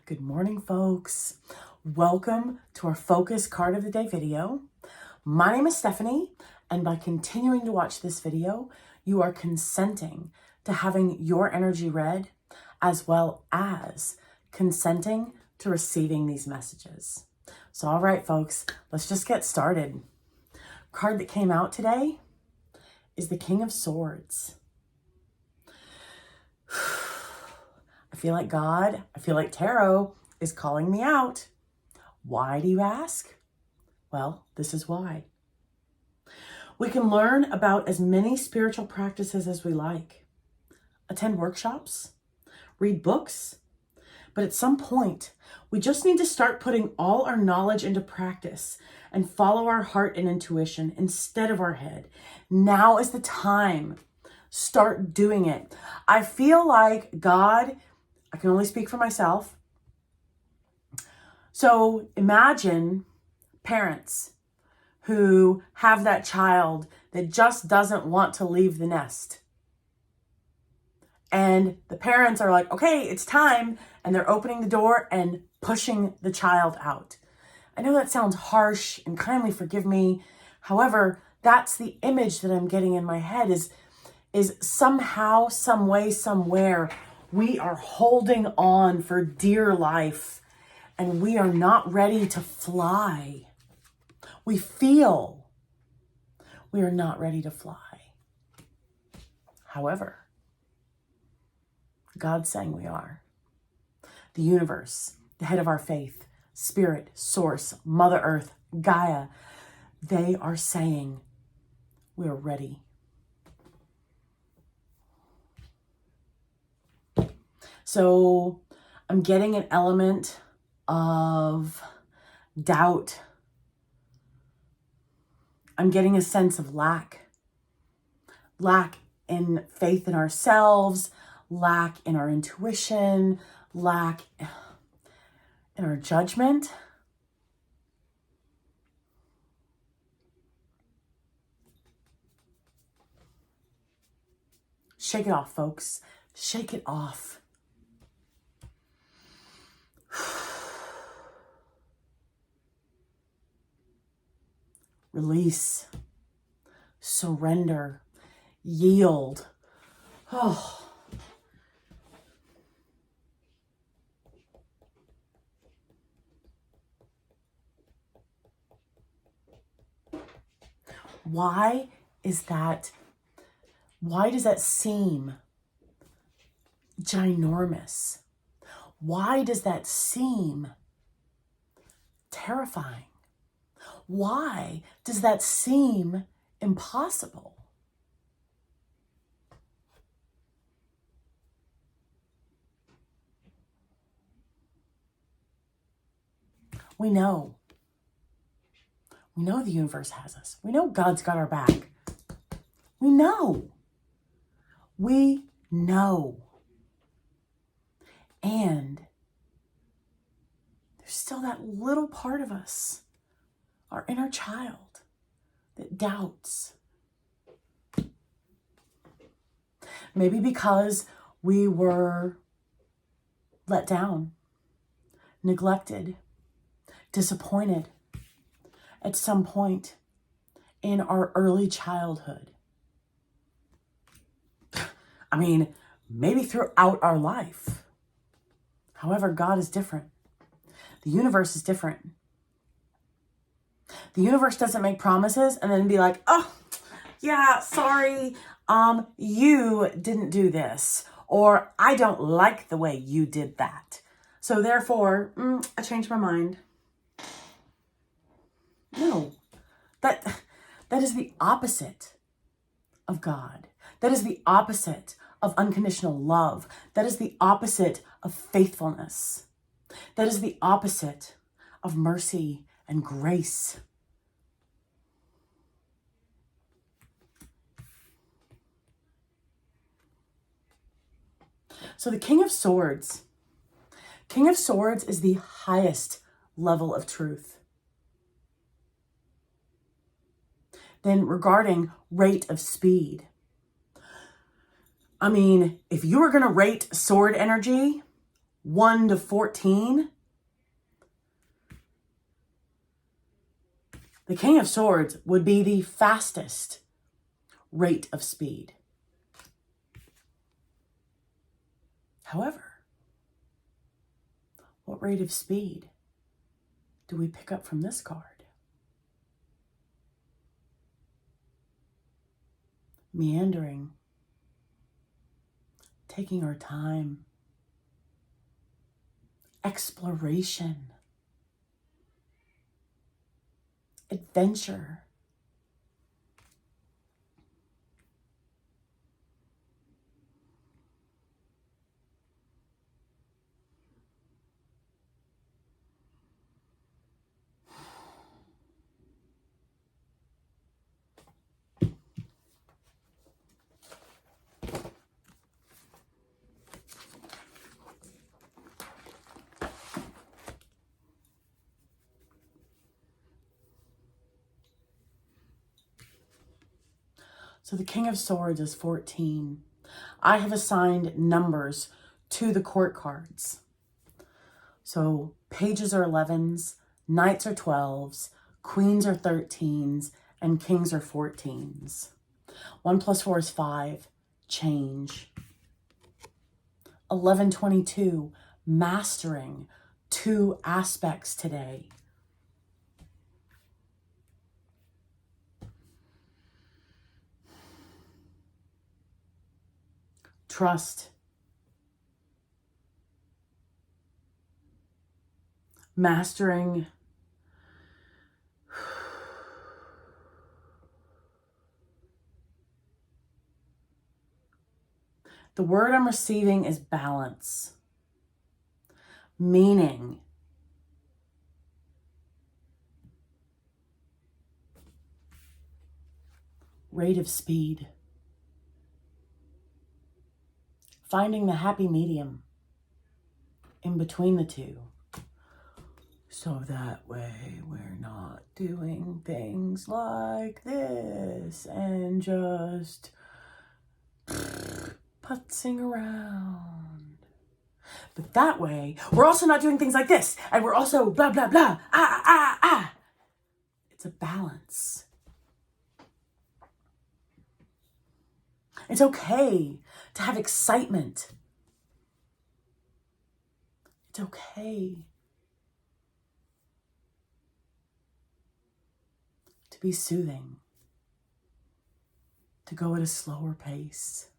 Good morning, folks. Welcome to our focus card of the day video. My name is Stephanie, and by continuing to watch this video, you are consenting to having your energy read, as well as consenting to receiving these messages. So, all right, folks, let's just get started. Card that came out today is the King of Swords. I feel like God, I feel like tarot is calling me out. Why do you ask? Well, this is why. We can learn about as many spiritual practices as we like, attend workshops, read books, but at some point, we just need to start putting all our knowledge into practice and follow our heart and intuition instead of our head. Now is the time. Start doing it. I feel like God, I can only speak for myself. So imagine parents who have that child that just doesn't want to leave the nest. And the parents are like, okay, it's time. And they're opening the door and pushing the child out. I know that sounds harsh, and kindly forgive me. However, that's the image that I'm getting in my head is somehow, some way, somewhere, we are holding on for dear life and we are not ready to fly. We feel we are not ready to fly. However, God's saying we are. The universe, the head of our faith, spirit, source, Mother Earth, Gaia, they are saying we are ready. So I'm getting an element of doubt. I'm getting a sense of lack in faith in ourselves, lack in our intuition, lack in our judgment. Shake it off, folks. Shake it off. Release, surrender, yield. Oh. Why does that seem ginormous? Why does that seem terrifying? Why does that seem impossible? We know. We know the universe has us. We know God's got our back. We know. We know. And there's still that little part of us, our inner child, that doubts. Maybe because we were let down, neglected, disappointed at some point in our early childhood. I mean, maybe throughout our life. However, God is different. The universe is different. The universe doesn't make promises and then be like, oh, yeah, sorry, you didn't do this, or I don't like the way you did that. So therefore, I changed my mind. No, that is the opposite of God. That is the opposite of unconditional love. That is the opposite of faithfulness. That is the opposite of mercy and grace. So the King of Swords is the highest level of truth. Then regarding rate of speed, I mean, if you were going to rate sword energy, 1 to 14, the King of Swords would be the fastest rate of speed. However, what rate of speed do we pick up from this card? Meandering, taking our time, exploration, adventure. So the King of Swords is 14. I have assigned numbers to the court cards. So pages are 11s, knights are 12s, queens are 13s, and kings are 14s. 1 plus 4 is 5, change. 1122, mastering 2 aspects today. Trust, mastering the word I'm receiving is balance, meaning rate of speed. Finding the happy medium in between the two. So that way we're not doing things like this and just putzing around. But that way, we're also not doing things like this. And we're also blah, blah, blah. It's a balance. It's okay to have excitement. It's okay to be soothing, to go at a slower pace.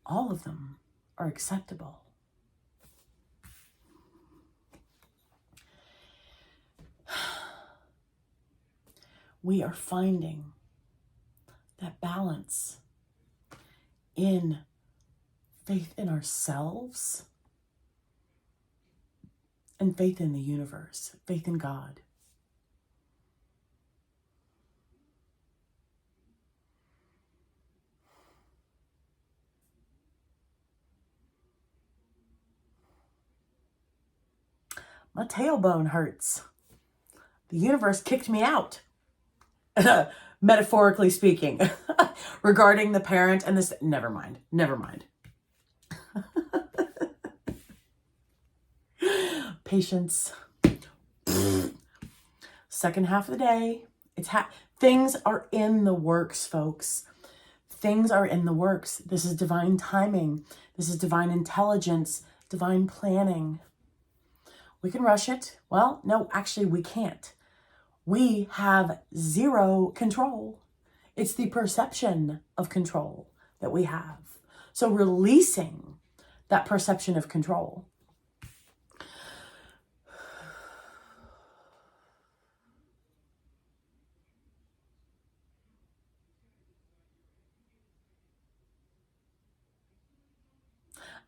All of them are acceptable. We are finding that balance in faith in ourselves and faith in the universe, faith in God. My tailbone hurts. The universe kicked me out. Metaphorically speaking, regarding the parent and this, never mind. Patience. Second half of the day, things are in the works, folks. Things are in the works. This is divine timing. This is divine intelligence, divine planning. We can rush it. Well, no, actually we can't. We have zero control. It's the perception of control that we have. So releasing that perception of control.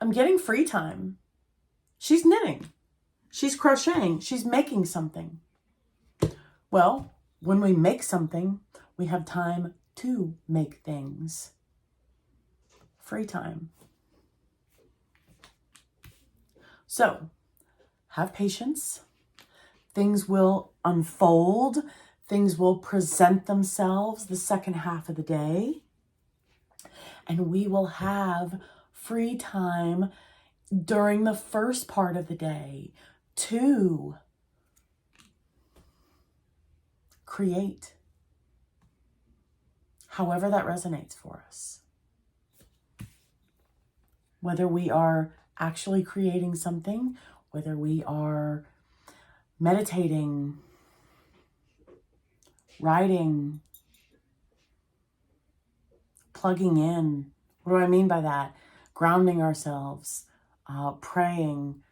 I'm getting free time. She's knitting. She's crocheting. She's making something. Well, when we make something, we have time to make things. Free time. So, have patience. Things will unfold. Things will present themselves the second half of the day. And we will have free time during the first part of the day to create, however that resonates for us. Whether we are actually creating something, whether we are meditating, writing, plugging in. What do I mean by that? Grounding ourselves, praying,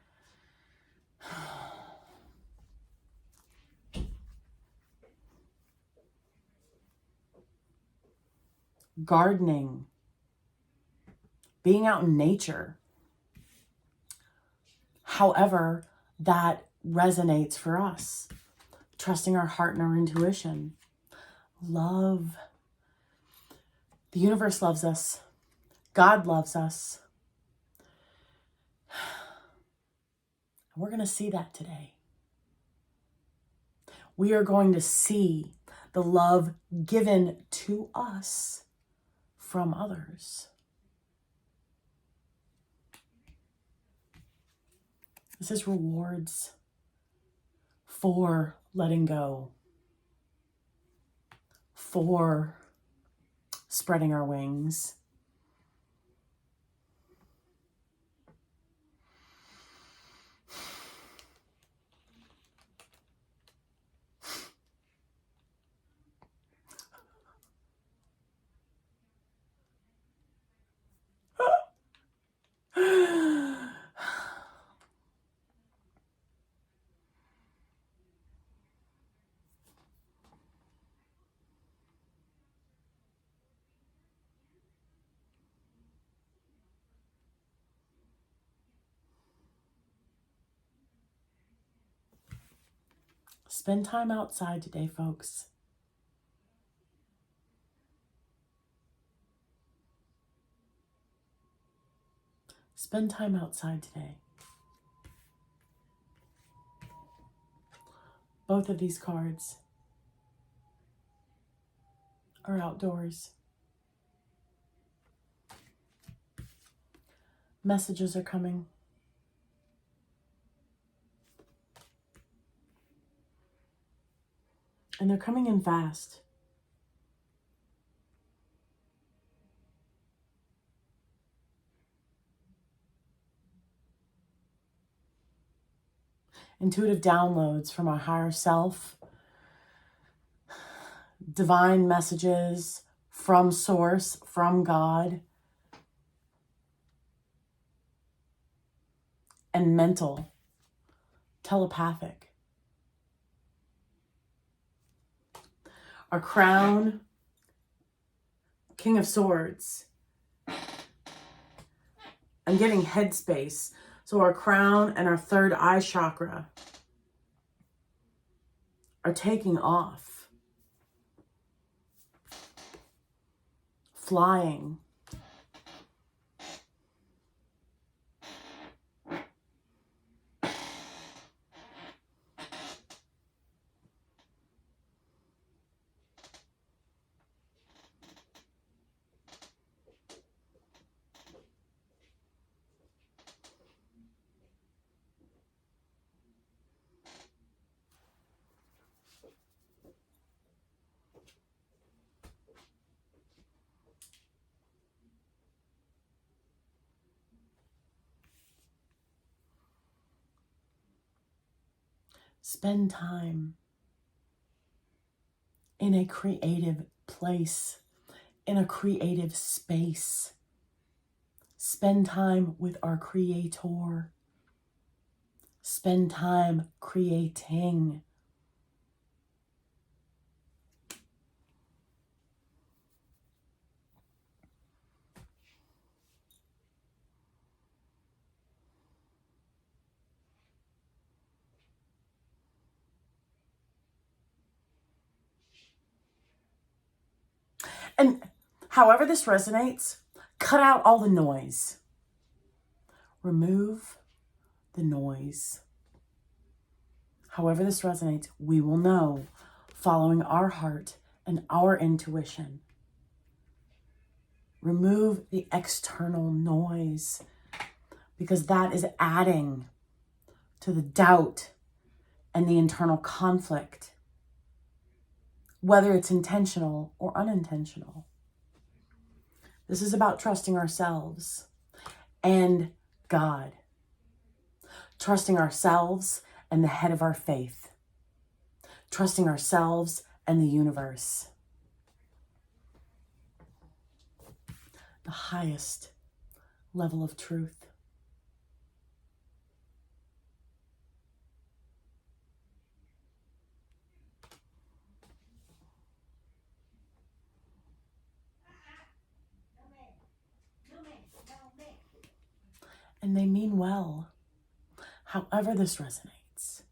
gardening, being out in nature. However that resonates for us. Trusting our heart and our intuition. Love. The universe loves us. God loves us. We're going to see that today. We are going to see the love given to us from others. This is rewards for letting go, for spreading our wings. Spend time outside today, folks. Spend time outside today. Both of these cards are outdoors. Messages are coming. And they're coming in fast. Intuitive downloads from our higher self. Divine messages from Source, from God. And mental, telepathic. Our crown, King of Swords. I'm getting headspace. So our crown and our third eye chakra are taking off. Flying. Spend time in a creative place, in a creative space. Spend time with our Creator. Spend time creating. And however this resonates, cut out all the noise. Remove the noise. However this resonates, we will know, following our heart and our intuition. Remove the external noise, because that is adding to the doubt and the internal conflict, whether it's intentional or unintentional. This is about trusting ourselves and God, trusting ourselves and the head of our faith, trusting ourselves and the universe. The highest level of truth. And they mean well. However this resonates,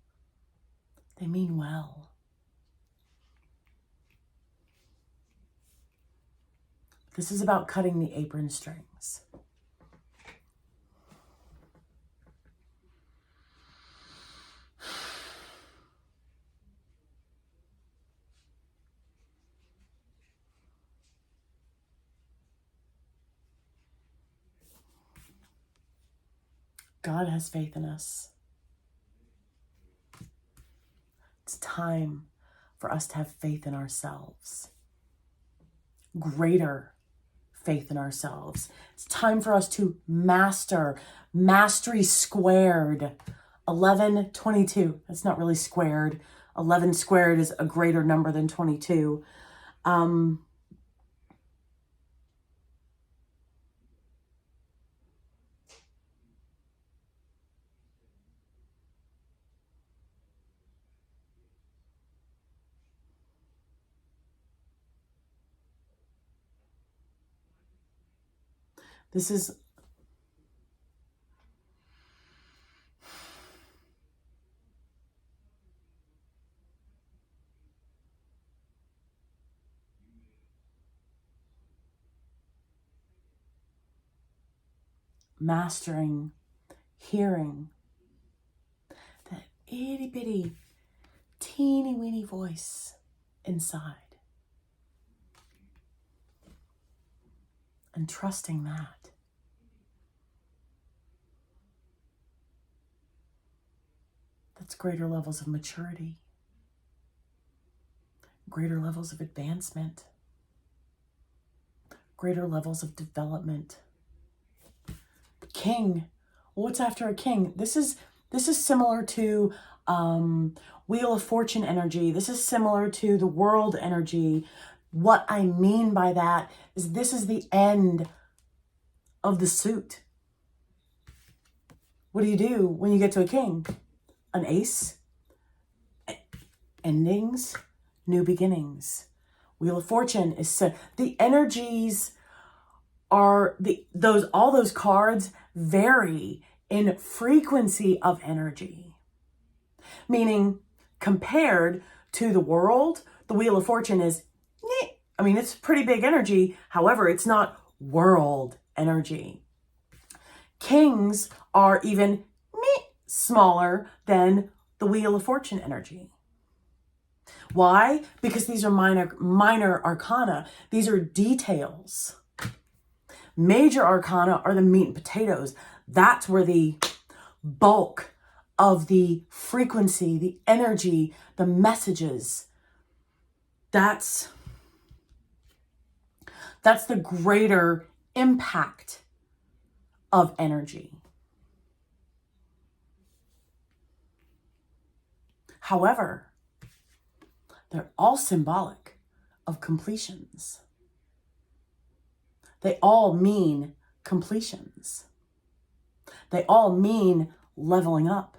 they mean well. This is about cutting the apron strings. God has faith in us. It's time for us to have faith in ourselves. Greater faith in ourselves. It's time for us to master. Mastery squared. 1122. That's not really squared. 11 squared is a greater number than 22. This is mastering, hearing that itty bitty, teeny weeny voice inside. And trusting that. That's greater levels of maturity, greater levels of advancement, greater levels of development. King. What's after a king? This is similar to Wheel of Fortune energy. This is similar to the world energy. What I mean by that is this is the end of the suit. What do you do when you get to a king? An ace? Endings, new beginnings. Wheel of Fortune is the energies are all those cards vary in frequency of energy. Meaning, compared to the world, the Wheel of Fortune is, it's pretty big energy. However, it's not world energy. Kings are even smaller than the Wheel of Fortune energy. Why? Because these are minor arcana. These are details. Major arcana are the meat and potatoes. That's where the bulk of the frequency, the energy, the messages, that's the greater impact of energy. However, they're all symbolic of completions. They all mean completions. They all mean leveling up.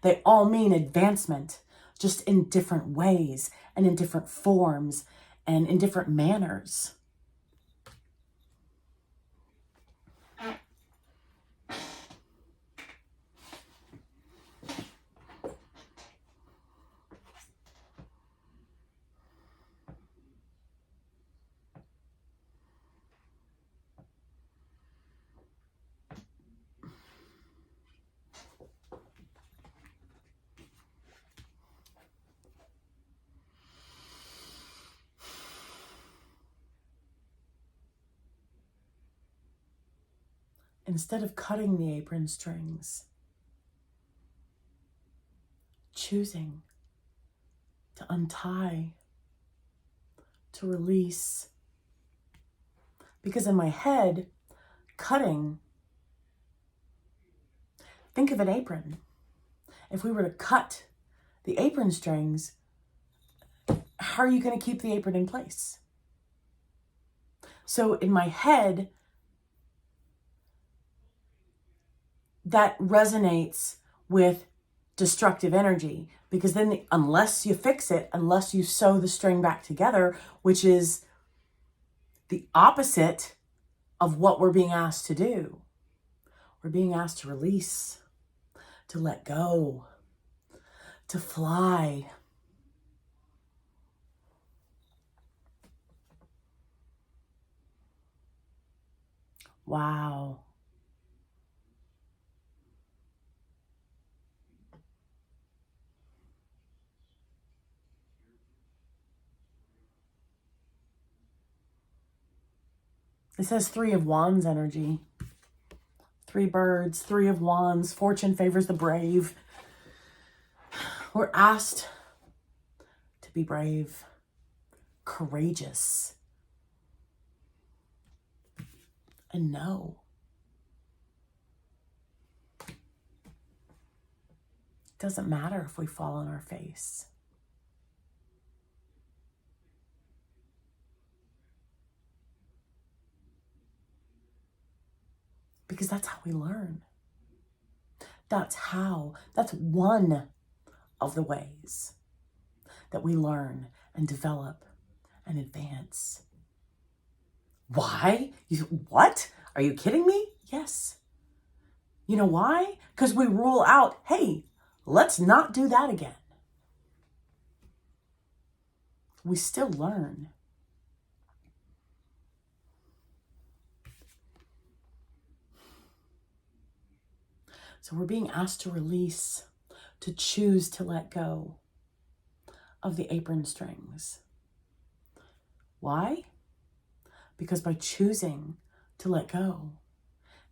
They all mean advancement, just in different ways and in different forms and in different manners. instead of cutting the apron strings, choosing to untie, to release. Because in my head, cutting, think of an apron. If we were to cut the apron strings, how are you going to keep the apron in place? So in my head, that resonates with destructive energy, because then unless you fix it, unless you sew the string back together, which is the opposite of what we're being asked to do. We're being asked to release, to let go, to fly. Wow. It says 3 of Wands energy. 3 birds, 3 of Wands. Fortune favors the brave. We're asked to be brave, courageous, and know. It doesn't matter if we fall on our face. Because that's how we learn. That's one of the ways that we learn and develop and advance. Why? What? Are you kidding me? Yes. You know why? Because we rule out, hey, let's not do that again. We still learn. So we're being asked to release, to choose to let go of the apron strings. Why? Because by choosing to let go,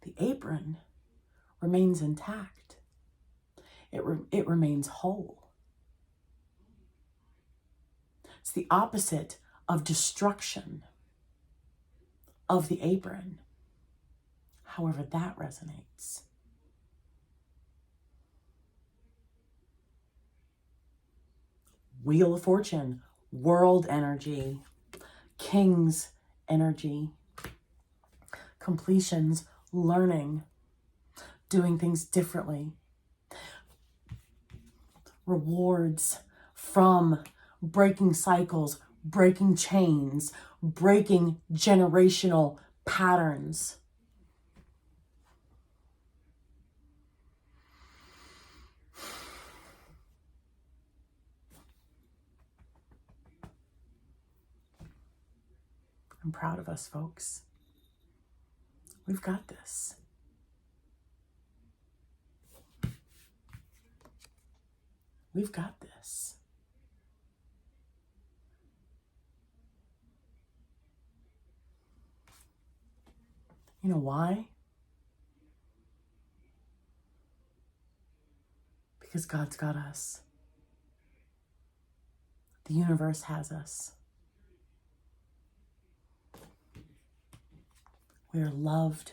the apron remains intact. It remains whole. It's the opposite of destruction of the apron. However that resonates. Wheel of Fortune, world energy, king's energy, completions, learning, doing things differently, rewards from breaking cycles, breaking chains, breaking generational patterns. I'm proud of us, folks. We've got this. We've got this. You know why? Because God's got us. The universe has us. We are loved.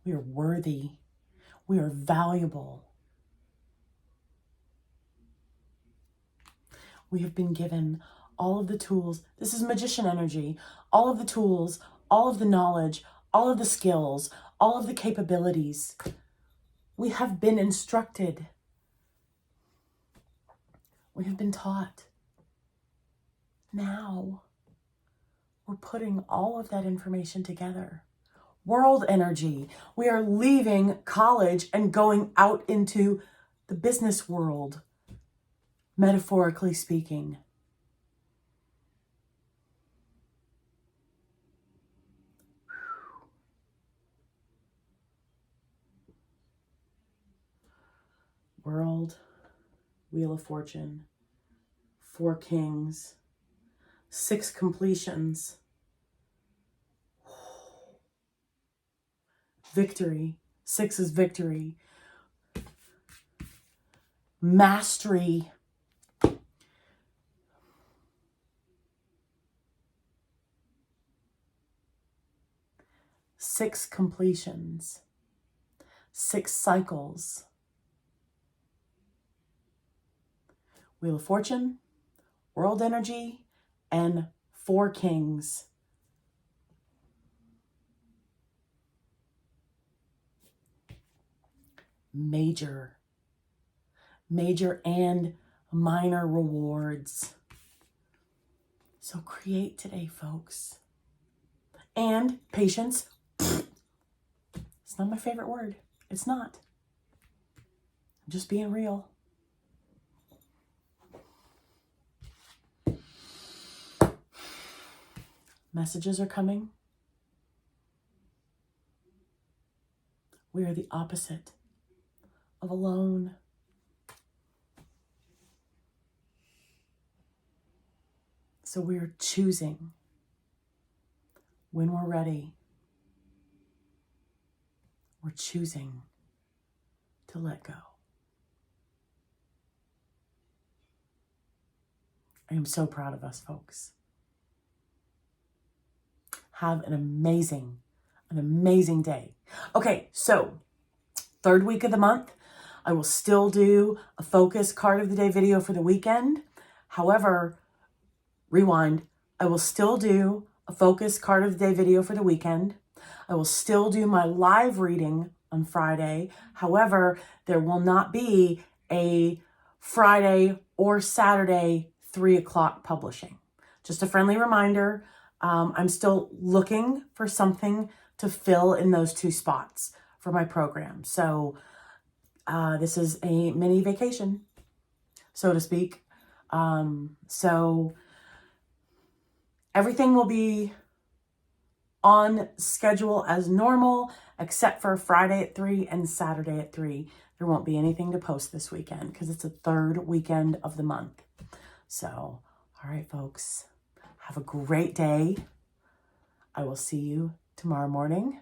We are worthy. We are valuable. We have been given all of the tools. This is magician energy. All of the tools, all of the knowledge, all of the skills, all of the capabilities. We have been instructed. We have been taught. Now, we're putting all of that information together. World energy. We are leaving college and going out into the business world, metaphorically speaking. World, Wheel of Fortune, 4 kings, 6 completions, victory. 6 is victory. Mastery. Six completions. 6 cycles. Wheel of Fortune, World Energy, and 4 Kings. Major and minor rewards. So create today, folks. And patience. It's not my favorite word. It's not. I'm just being real. Messages are coming. We are the opposite of alone. So we are choosing when we're ready. We're choosing to let go. I am so proud of us, folks. Have an amazing day. Okay, so 3rd week of the month, I will still do a focus card of the day video for the weekend. However, rewind, I will still do a focus card of the day video for the weekend. I will still do my live reading on Friday. However, there will not be a Friday or Saturday 3 o'clock publishing. Just a friendly reminder, I'm still looking for something to fill in those 2 spots for my program. So this is a mini vacation, so to speak. So everything will be on schedule as normal, except for Friday at 3 and Saturday at 3. There won't be anything to post this weekend because it's the 3rd weekend of the month. So, all right, folks, have a great day. I will see you tomorrow morning